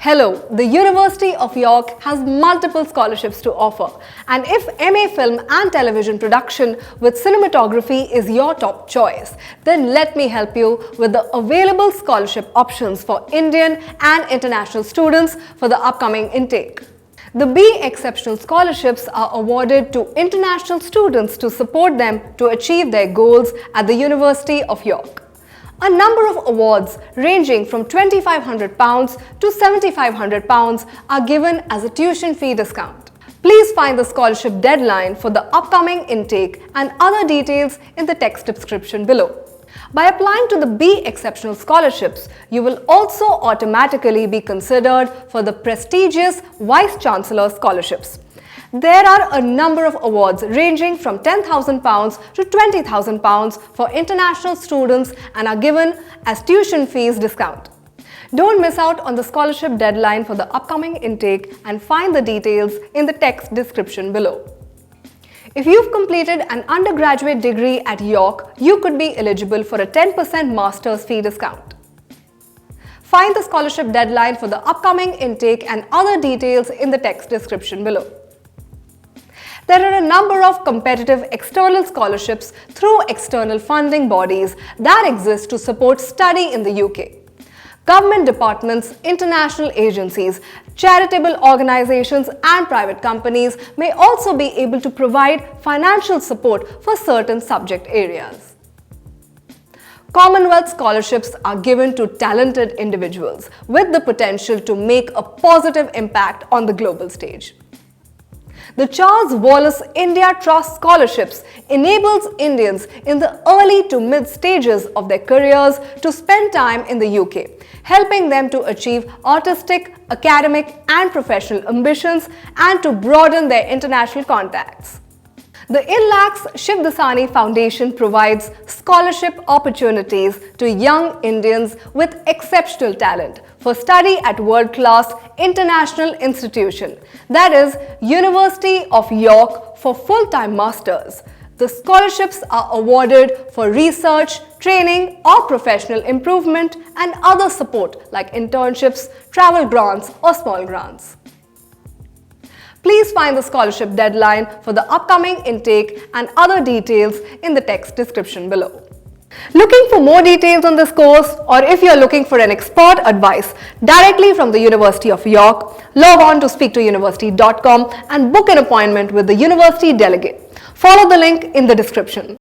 Hello, the University of York has multiple scholarships to offer, and if MA Film and Television Production with Cinematography is your top choice, then let me help you with the available scholarship options for Indian and international students for the upcoming intake. The B Exceptional Scholarships are awarded to international students to support them to achieve their goals at the University of York. A number of awards ranging from £2,500 to £7,500 are given as a tuition fee discount. Please find the scholarship deadline for the upcoming intake and other details in the text description below. By applying to the B Exceptional Scholarships, you will also automatically be considered for the prestigious Vice Chancellor Scholarships. There are a number of awards ranging from £10,000 to £20,000 for international students and are given as tuition fees discount. Don't miss out on the scholarship deadline for the upcoming intake and find the details in the text description below. If you've completed an undergraduate degree at York, you could be eligible for a 10% master's fee discount. Find the scholarship deadline for the upcoming intake and other details in the text description below. There are a number of competitive external scholarships through external funding bodies that exist to support study in the UK. Government departments, international agencies, charitable organizations and private companies may also be able to provide financial support for certain subject areas. Commonwealth scholarships are given to talented individuals with the potential to make a positive impact on the global stage. The Charles Wallace India Trust Scholarships enables Indians in the early to mid stages of their careers to spend time in the UK, helping them to achieve artistic, academic and professional ambitions and to broaden their international contacts. The INLAC's Shiv Dasani Foundation provides scholarship opportunities to young Indians with exceptional talent for study at world-class international institution, that is, University of York for full-time masters. The scholarships are awarded for research, training or professional improvement and other support like internships, travel grants or small grants. Please find the scholarship deadline for the upcoming intake and other details in the text description below. Looking for more details on this course, or if you are looking for an expert advice directly from the University of York, log on to speaktouniversity.com and book an appointment with the university delegate. Follow the link in the description.